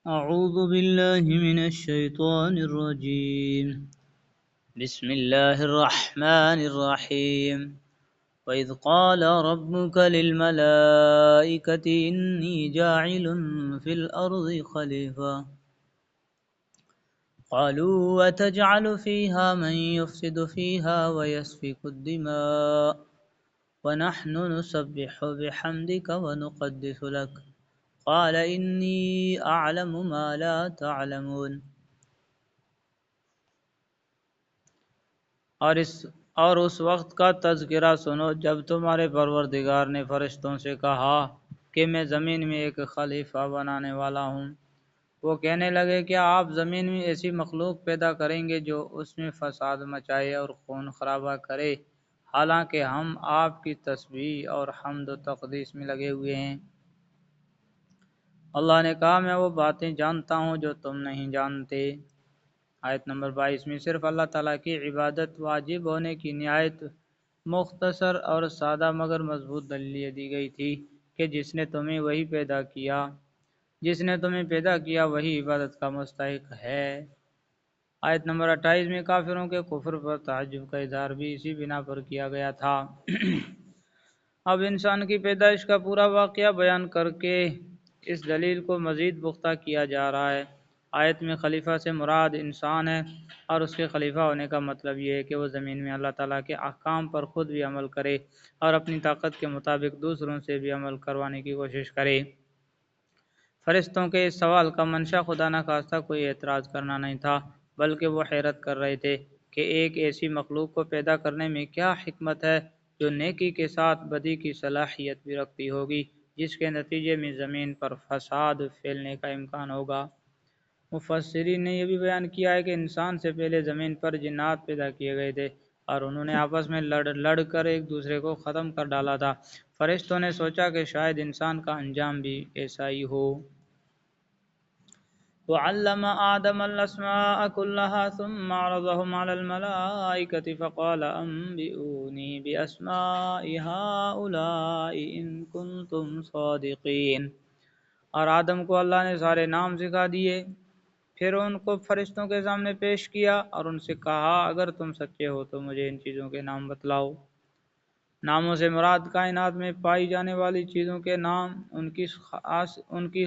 أعوذ بالله من الشيطان الرجيم بسم الله الرحمن الرحيم وإذ قال ربك للملائكة إني جاعل في الأرض خليفة قالوا وتجعل فيها من يفسد فيها ويسفك الدماء ونحن نسبح بحمدك ونقدس لك قال إني أعلم ما لا تعلمون اور اس وقت کا تذکرہ سنو جب تمہارے پروردگار نے فرشتوں سے کہا کہ میں زمین میں ایک خلیفہ بنانے والا ہوں۔ وہ کہنے لگے کیا آپ زمین میں ایسی مخلوق پیدا کریں گے جو اس میں فساد مچائے اور خون خرابہ کرے، حالانکہ ہم آپ کی تسبیح اور حمد و تقدیس میں لگے ہوئے ہیں۔ اللہ نے کہا میں وہ باتیں جانتا ہوں جو تم نہیں جانتے۔ آیت نمبر 22 میں صرف اللہ تعالیٰ کی عبادت واجب ہونے کی نہایت مختصر اور سادہ مگر مضبوط دلیل دی گئی تھی کہ جس نے تمہیں پیدا کیا وہی عبادت کا مستحق ہے۔ آیت نمبر 28 میں کافروں کے کفر پر تعجب کا اظہار بھی اسی بنا پر کیا گیا تھا۔ اب انسان کی پیدائش کا پورا واقعہ بیان کر کے اس دلیل کو مزید پختہ کیا جا رہا ہے۔ آیت میں خلیفہ سے مراد انسان ہے، اور اس کے خلیفہ ہونے کا مطلب یہ ہے کہ وہ زمین میں اللہ تعالیٰ کے احکام پر خود بھی عمل کرے اور اپنی طاقت کے مطابق دوسروں سے بھی عمل کروانے کی کوشش کرے۔ فرشتوں کے اس سوال کا منشا خدا نخواستہ کوئی اعتراض کرنا نہیں تھا، بلکہ وہ حیرت کر رہے تھے کہ ایک ایسی مخلوق کو پیدا کرنے میں کیا حکمت ہے جو نیکی کے ساتھ بدی کی صلاحیت بھی رکھتی ہوگی، جس کے نتیجے میں زمین پر فساد پھیلنے کا امکان ہوگا۔ مفسرین نے یہ بھی بیان کیا ہے کہ انسان سے پہلے زمین پر جنات پیدا کیے گئے تھے اور انہوں نے آپس میں لڑ کر ایک دوسرے کو ختم کر ڈالا تھا۔ فرشتوں نے سوچا کہ شاید انسان کا انجام بھی ایسا ہی ہو۔ وَعَلَّمَ آدَمَ الْأَسْمَاءَ كُلَّهَا ثُمَّ عَرَضَهُمْ عَلَى الْمَلَائِكَةِ فَقَالَ أَنبِئُونِي بِأَسْمَاءِ هَؤُلَاءِ إِن كُنتُمْ صَادِقِينَ۔ اور آدم کو اللہ نے سارے نام سکھا دیے، پھر ان کو فرشتوں کے سامنے پیش کیا اور ان سے کہا اگر تم سچے ہو تو مجھے ان چیزوں کے نام بتلاؤ۔ ناموں سے مراد کائنات میں پائی جانے والی چیزوں کے نام، ان کی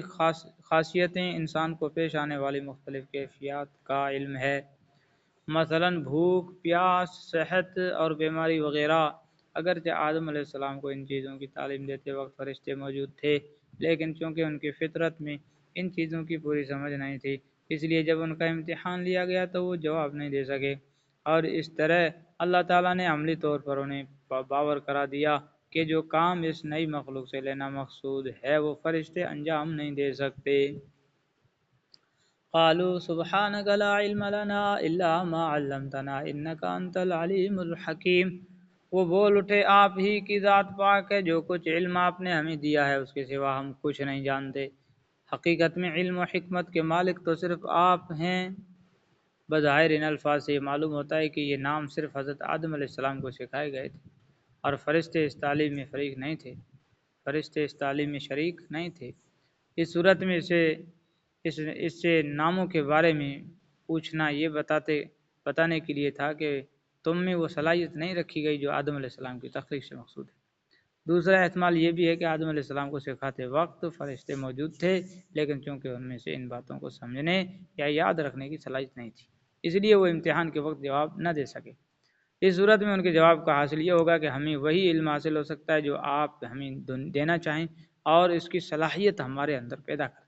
خاصیتیں، انسان کو پیش آنے والی مختلف کیفیات کا علم ہے، مثلا بھوک، پیاس، صحت اور بیماری وغیرہ۔ اگرچہ آدم علیہ السلام کو ان چیزوں کی تعلیم دیتے وقت فرشتے موجود تھے، لیکن چونکہ ان کی فطرت میں ان چیزوں کی پوری سمجھ نہیں تھی، اس لیے جب ان کا امتحان لیا گیا تو وہ جواب نہیں دے سکے، اور اس طرح اللہ تعالیٰ نے عملی طور پر انہیں باور کرا دیا کہ جو کام اس نئی مخلوق سے لینا مقصود ہے وہ فرشتے انجام نہیں دے سکتے۔ قالوا سبحانك لا علم لنا الا ما علمتنا انك انت العلیم الحکیم۔ وہ بول اٹھے آپ ہی کی ذات پاک ہے، جو کچھ علم آپ نے ہمیں دیا ہے اس کے سوا ہم کچھ نہیں جانتے۔ حقیقت میں علم و حکمت کے مالک تو صرف آپ ہیں۔ بظاہر ان الفاظ سے یہ معلوم ہوتا ہے کہ یہ نام صرف حضرت آدم علیہ السلام کو سکھائے گئے تھے اور فرشتے اس تعلیم میں شریک نہیں تھے۔ اس صورت میں اس سے ناموں کے بارے میں پوچھنا یہ بتانے کے لیے تھا کہ تم میں وہ صلاحیت نہیں رکھی گئی جو آدم علیہ السلام کی تخلیق سے مقصود ہے۔ دوسرا احتمال یہ بھی ہے کہ آدم علیہ السلام کو سکھاتے وقت فرشتے موجود تھے، لیکن چونکہ ان میں سے ان باتوں کو سمجھنے یا یاد رکھنے کی صلاحیت نہیں تھی، اس لیے وہ امتحان کے وقت جواب نہ دے سکے۔ اس صورت میں ان کے جواب کا حاصل یہ ہوگا کہ ہمیں وہی علم حاصل ہو سکتا ہے جو آپ ہمیں دینا چاہیں اور اس کی صلاحیت ہمارے اندر پیدا کر دیں۔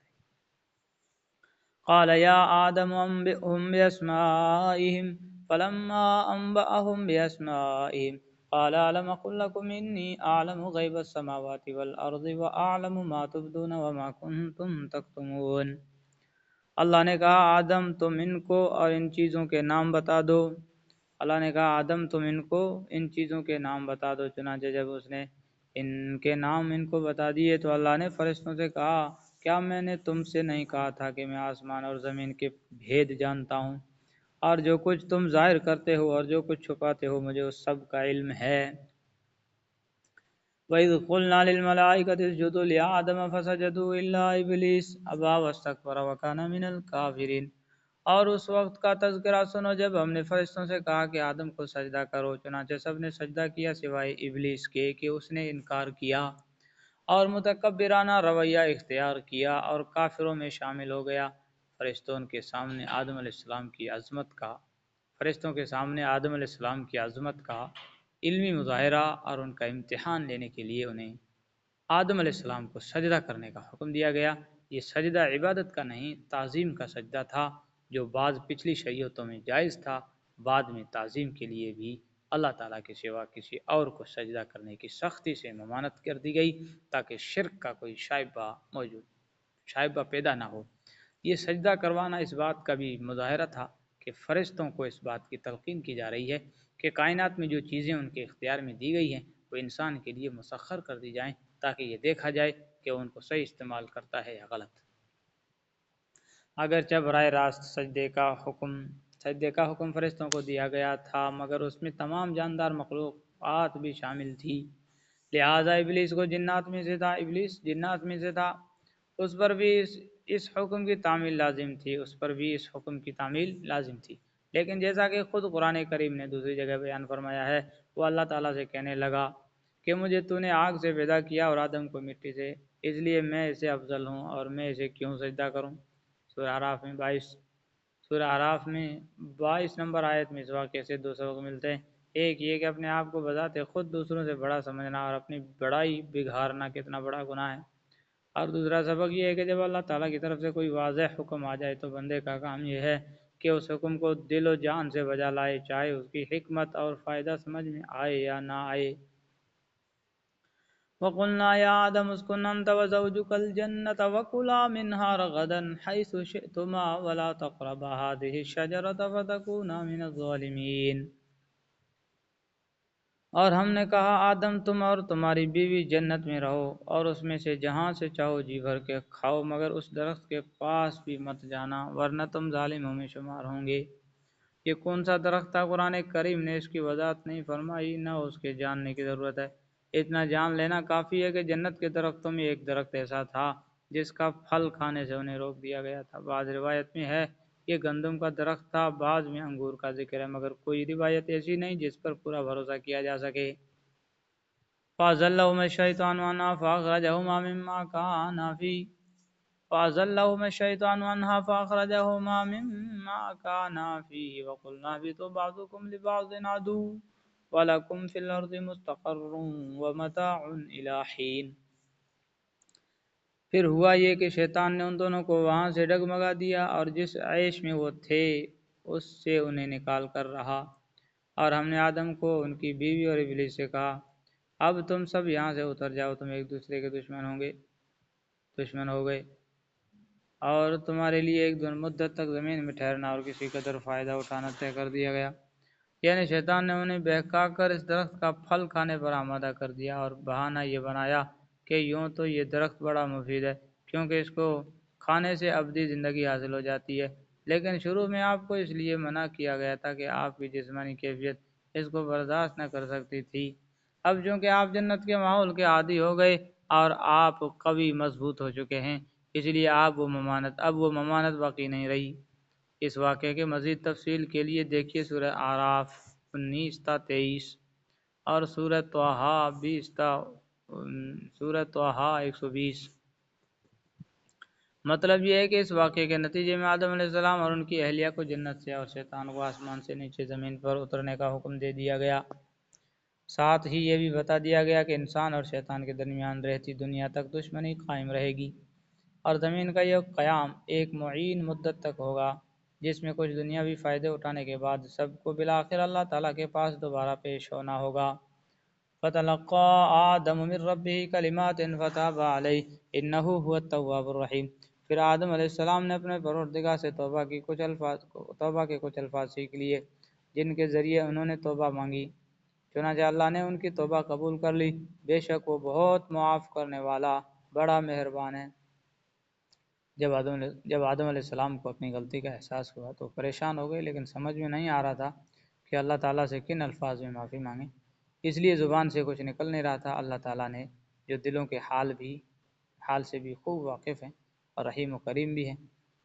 قال یا آدم انبئهم باسمائهم فلما انبأهم باسمائهم قال ألم أقل لكم إني أعلم غيب السماوات والأرض وأعلم ما تبدون وما كنتم تكتمون۔ اللہ نے کہا آدم تم ان کو اور ان چیزوں کے نام بتا دو۔ اللہ نے کہا آدم تم ان کو ان چیزوں کے نام بتا دو۔ چنانچہ جب اس نے ان کے نام ان کو بتا دیے تو اللہ نے فرشتوں سے کہا کیا میں نے تم سے نہیں کہا تھا کہ میں آسمان اور زمین کے بھید جانتا ہوں، اور جو کچھ تم ظاہر کرتے ہو اور جو کچھ چھپاتے ہو مجھے اس سب کا علم ہے۔ وَإِذْ قُلْنَا لِلْمَلَائِكَةِ اسْجُدُوا لِآدَمَ فَسَجَدُوا إِلَّا إِبْلِيسَ أَبَىٰ وَاسْتَكْبَرَ وَكَانَ مِنَ الْكَافِرِينَ۔ اور اس وقت کا تذکرہ سنو جب ہم نے فرشتوں سے کہا کہ آدم کو سجدہ کرو، چنانچہ سب نے سجدہ کیا سوائے ابلیس کے کہ اس نے انکار کیا اور متکبرانہ رویہ اختیار کیا اور کافروں میں شامل ہو گیا۔ فرشتوں کے سامنے آدم علیہ السلام کی عظمت کا علمی مظاہرہ اور ان کا امتحان لینے کے لیے انہیں آدم علیہ السلام کو سجدہ کرنے کا حکم دیا گیا۔ یہ سجدہ عبادت کا نہیں، تعظیم کا سجدہ تھا، جو بعض پچھلی شریعتوں میں جائز تھا، بعد میں تعظیم کے لیے بھی اللہ تعالیٰ کے سوا کسی اور کو سجدہ کرنے کی سختی سے ممانعت کر دی گئی تاکہ شرک کا کوئی شائبہ پیدا نہ ہو۔ یہ سجدہ کروانا اس بات کا بھی مظاہرہ تھا کہ فرشتوں کو اس بات کی تلقین کی جا رہی ہے کہ کائنات میں جو چیزیں ان کے اختیار میں دی گئی ہیں وہ انسان کے لیے مسخر کر دی جائیں تاکہ یہ دیکھا جائے کہ ان کو صحیح استعمال کرتا ہے یا غلط۔ اگرچہ براہ راست سجدے کا حکم فرشتوں کو دیا گیا تھا، مگر اس میں تمام جاندار مخلوقات بھی شامل تھی، لہذا ابلیس جنات میں سے تھا، اس پر بھی اس حکم کی تعمیل لازم تھی، لیکن جیسا کہ خود قرآن کریم نے دوسری جگہ بیان فرمایا ہے، وہ اللہ تعالیٰ سے کہنے لگا کہ مجھے تو نے آگ سے پیدا کیا اور آدم کو مٹی سے، اس لیے میں اسے افضل ہوں اور میں اسے کیوں سجدہ کروں۔ سورہ اعراف میں 22 نمبر آیت میں اس واقعے سے دو سبق ملتے ہیں۔ ایک یہ کہ اپنے آپ کو بذات خود دوسروں سے بڑا سمجھنا اور اپنی بڑائی بگھارنا کتنا بڑا گناہ ہے، اور دوسرا سبق یہ ہے کہ جب اللہ تعالیٰ کی طرف سے کوئی واضح حکم آ جائے تو بندے کا کام یہ ہے کہ اس حکم کو دل و جان سے بجا لائے، چاہے اس کی حکمت اور فائدہ سمجھ میں آئے یا نہ آئے۔ وَقُلْنَا يَا آدَمُ اسْكُنْ أَنْتَ وَزَوْجُكَ الْجَنَّةَ وَكُلَا مِنْهَا رَغَدًا حَيْثُ شِئْتُمَا وَلَا تَقْرَبَا هَٰذِهِ الشَّجَرَةَ فَتَكُونَا مِنَ الظَّالِمِينَ۔ اور ہم نے کہا آدم تم اور تمہاری بیوی جنت میں رہو اور اس میں سے جہاں سے چاہو جی بھر کے کھاؤ، مگر اس درخت کے پاس بھی مت جانا ورنہ تم ظالموں میں شمار ہوں گے۔ یہ کون سا درخت تھا؟ قرآن کریم نے اس کی وضاحت نہیں فرمائی، نہ اس کے جاننے کی ضرورت ہے، اتنا جان لینا کافی ہے کہ جنت کے درختوں میں ایک درخت ایسا تھا جس کا پھل کھانے سے انہیں روک دیا گیا تھا۔ بعض روایت میں ہے یہ گندم کا درخت تھا، بعض میں انگور کا ذکر ہے، مگر کوئی روایت ایسی نہیں جس پر پورا بھروسہ کیا جا سکے۔ فَأَزَلَّهُمَا الشَّيْطَانُ عَنْهَا فَأَخْرَجَهُمَا مِمَّا كَانَا فِيهِ وَقُلْنَا اهْبِطُوا بَعْضُكُمْ لِبَعْضٍ عَدُوٌّ وَلَكُمْ فِي الْأَرْضِ مُسْتَقَرٌّ وَمَتَاعٌ إِلَىٰ حِينٍ۔ پھر ہوا یہ کہ شیطان نے ان دونوں کو وہاں سے ڈگمگا دیا اور جس عیش میں وہ تھے اس سے انہیں نکال کر رہا، اور ہم نے آدم کو، ان کی بیوی اور ابلیس سے کہا اب تم سب یہاں سے اتر جاؤ، تم ایک دوسرے کے دشمن ہو گئے اور تمہارے لیے ایک مدت تک زمین میں ٹھہرنا اور کسی قدر فائدہ اٹھانا طے کر دیا گیا۔ یعنی شیطان نے انہیں بہکا کر اس درخت کا پھل کھانے پر آمادہ کر دیا اور بہانہ یہ بنایا کہ یوں تو یہ درخت بڑا مفید ہے کیونکہ اس کو کھانے سے ابدی زندگی حاصل ہو جاتی ہے، لیکن شروع میں آپ کو اس لیے منع کیا گیا تھا کہ آپ کی جسمانی کیفیت اس کو برداشت نہ کر سکتی تھی۔ اب چونکہ آپ جنت کے ماحول کے عادی ہو گئے اور آپ قوی مضبوط ہو چکے ہیں، اس لیے اب وہ ممانعت باقی نہیں رہی۔ اس واقعے کے مزید تفصیل کے لیے دیکھیے سورہ اعراف 19 تا 23 اور سورہ طٰہٰ 120۔ مطلب یہ ہے کہ اس واقعے کے نتیجے میں آدم علیہ السلام اور ان کی اہلیہ کو جنت سے اور شیطان کو آسمان سے نیچے زمین پر اترنے کا حکم دے دیا گیا۔ ساتھ ہی یہ بھی بتا دیا گیا کہ انسان اور شیطان کے درمیان رہتی دنیا تک دشمنی قائم رہے گی اور زمین کا یہ قیام ایک معین مدت تک ہوگا جس میں کچھ دنیاوی فائدے اٹھانے کے بعد سب کو بالآخر اللہ تعالیٰ کے پاس دوبارہ پیش ہونا ہوگا۔ فَتَلَقَّىٰ آدَمُ مِن رَّبِّهِ كَلِمَاتٍ فَتَابَ عَلَيْهِ إِنَّهُ هُوَ التَّوَّابُ الرَّحِيمُ۔ پھر آدم علیہ السلام نے اپنے پروردگار سے توبہ کے کچھ الفاظ سیکھ لیے جن کے ذریعے انہوں نے توبہ مانگی، چنانچہ اللہ نے ان کی توبہ قبول کر لی، بے شک وہ بہت معاف کرنے والا بڑا مہربان ہے۔ جب آدم علیہ السلام کو اپنی غلطی کا احساس ہوا تو پریشان ہو گئے، لیکن سمجھ میں نہیں آ رہا تھا کہ اللہ تعالیٰ سے کن الفاظ میں معافی مانگیں۔ اس لیے زبان سے کچھ نکل نہیں رہا تھا۔ اللہ تعالیٰ نے جو دلوں کے حال سے بھی خوب واقف ہیں اور رحیم و کریم بھی ہیں،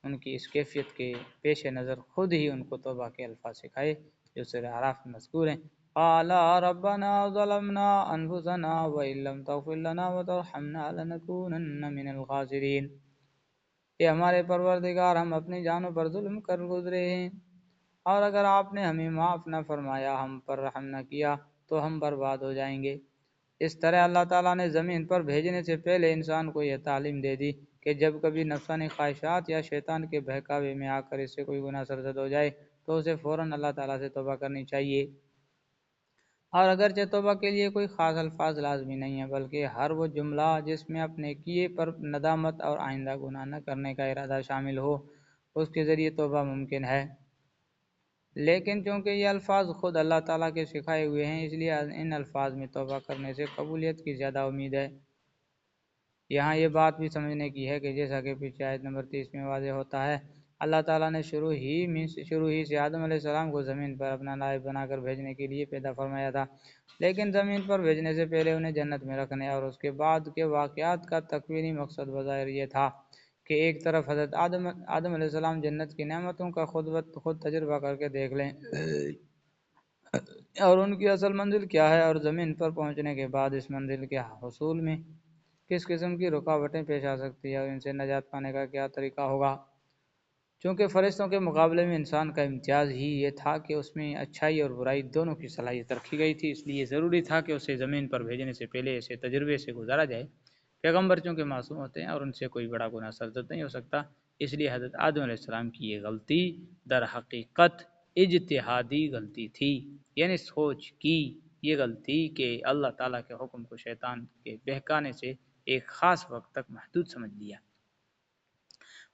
ان کی اس کیفیت کے پیش نظر خود ہی ان کو توبہ کے الفاظ سکھائے جو سورہ اعراف میں مذکور ہیں۔ قال ربنا ظلمنا انفسنا وان لم تغفر لنا وترحمنا لنكونن من الخاسرین، کہ ہمارے پروردگار ہم اپنی جانوں پر ظلم کر گزرے ہیں، اور اگر آپ نے ہمیں معاف نہ فرمایا، ہم پر رحم نہ کیا تو ہم برباد ہو جائیں گے۔ اس طرح اللہ تعالیٰ نے زمین پر بھیجنے سے پہلے انسان کو یہ تعلیم دے دی کہ جب کبھی نفسانی خواہشات یا شیطان کے بہکاوے میں آ کر اس سے کوئی گناہ سرزد ہو جائے تو اسے فوراً اللہ تعالیٰ سے توبہ کرنی چاہیے، اور اگرچہ توبہ کے لیے کوئی خاص الفاظ لازمی نہیں ہیں، بلکہ ہر وہ جملہ جس میں اپنے کیے پر ندامت اور آئندہ گناہ نہ کرنے کا ارادہ شامل ہو، اس کے ذریعے توبہ ممکن ہے۔ لیکن چونکہ یہ الفاظ خود اللہ تعالیٰ کے سکھائے ہوئے ہیں، اس لیے ان الفاظ میں توبہ کرنے سے قبولیت کی زیادہ امید ہے۔ یہاں یہ بات بھی سمجھنے کی ہے کہ جیسا کہ پیچھے آیت نمبر 30 میں واضح ہوتا ہے، اللہ تعالیٰ نے شروع ہی سے آدم علیہ السلام کو زمین پر اپنا نائب بنا کر بھیجنے کے لیے پیدا فرمایا تھا، لیکن زمین پر بھیجنے سے پہلے انہیں جنت میں رکھنے اور اس کے بعد کے واقعات کا تکوینی مقصد بظاہر یہ تھا کہ ایک طرف حضرت آدم علیہ السلام جنت کی نعمتوں کا خود تجربہ کر کے دیکھ لیں اور ان کی اصل منزل کیا ہے، اور زمین پر پہنچنے کے بعد اس منزل کے حصول میں کس قسم کی رکاوٹیں پیش آ سکتی ہیں اور ان سے نجات پانے کا کیا طریقہ ہوگا۔ چونکہ فرشتوں کے مقابلے میں انسان کا امتیاز ہی یہ تھا کہ اس میں اچھائی اور برائی دونوں کی صلاحیت رکھی گئی تھی، اس لیے ضروری تھا کہ اسے زمین پر بھیجنے سے پہلے ایسے تجربے سے گزارا جائے۔ پیغمبر چونکہ معصوم ہوتے ہیں اور ان سے کوئی بڑا گناہ سرزد نہیں ہو سکتا، اس لیے حضرت آدم علیہ السلام کی یہ غلطی در حقیقت اجتہادی غلطی تھی، یعنی سوچ کی یہ غلطی کہ اللہ تعالیٰ کے حکم کو شیطان کے بہکانے سے ایک خاص وقت تک محدود سمجھ لیا،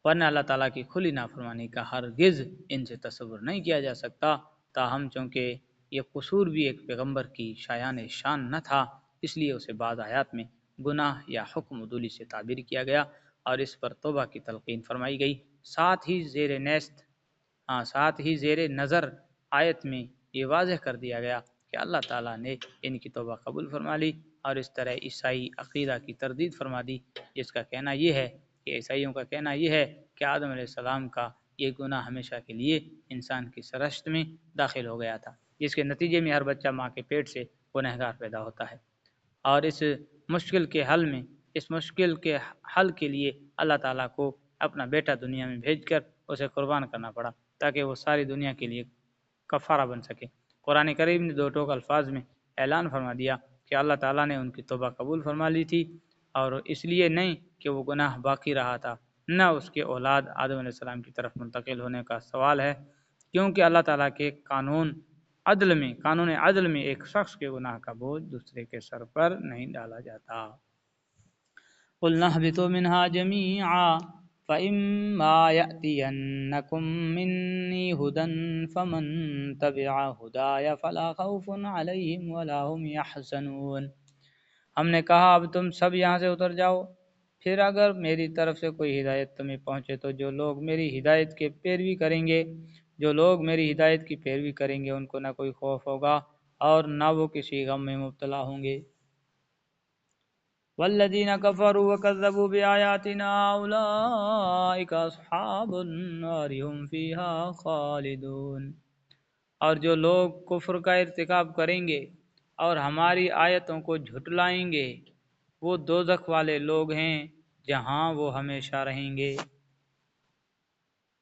ورنہ اللہ تعالیٰ کی کھلی نافرمانی کا ہرگز ان سے تصور نہیں کیا جا سکتا۔ تاہم چونکہ یہ قصور بھی ایک پیغمبر کی شایان شان نہ تھا، اس لیے اسے بعض آیات میں گناہ یا حکم عدولی سے تعبیر کیا گیا اور اس پر توبہ کی تلقین فرمائی گئی۔ ساتھ ہی زیر نظر آیت میں یہ واضح کر دیا گیا کہ اللہ تعالیٰ نے ان کی توبہ قبول فرما لی، اور اس طرح عیسائی عقیدہ کی تردید فرما دی، جس کا کہنا یہ ہے کہ عیسائیوں کا کہنا یہ ہے کہ آدم علیہ السلام کا یہ گناہ ہمیشہ کے لیے انسان کی سرشت میں داخل ہو گیا تھا، جس کے نتیجے میں ہر بچہ ماں کے پیٹ سے گنہگار پیدا ہوتا ہے، اور اس مشکل کے حل کے لیے اللہ تعالیٰ کو اپنا بیٹا دنیا میں بھیج کر اسے قربان کرنا پڑا تاکہ وہ ساری دنیا کے لیے کفارہ بن سکے۔ قرآن کریم نے دو ٹوک الفاظ میں اعلان فرما دیا کہ اللہ تعالیٰ نے ان کی توبہ قبول فرما لی تھی، اور اس لیے نہیں کہ وہ گناہ باقی رہا تھا، نہ اس کے اولاد آدم علیہ السلام کی طرف منتقل ہونے کا سوال ہے، کیونکہ اللہ تعالیٰ کے قانون عدل میں ایک شخص کے گناہ کا بوجھ دوسرے کے سر پر نہیں ڈالا جاتا۔ قُلْنَا اهْبِطُوا مِنْهَا جَمِيعًا فَإِمَّا يَأْتِيَنَّكُم مِّنِّي هُدًى فَمَن تَبِعَ هُدَايَ فَلَا خَوْفٌ عَلَيْهِمْ وَلَا هُمْ يَحْزَنُونَ۔ ہم نے کہا اب تم سب یہاں سے اتر جاؤ، پھر اگر میری طرف سے کوئی ہدایت تمہیں پہنچے تو جو لوگ میری ہدایت کی پیروی کریں گے ان کو نہ کوئی خوف ہوگا اور نہ وہ کسی غم میں مبتلا ہوں گے۔ والذین کفروا وکذبوا بآیاتنا اولئک اصحاب النار هم فیہا خالدون، اور جو لوگ کفر کا ارتکاب کریں گے اور ہماری آیتوں کو جھٹلائیں گے وہ دوزخ والے لوگ ہیں جہاں وہ ہمیشہ رہیں گے۔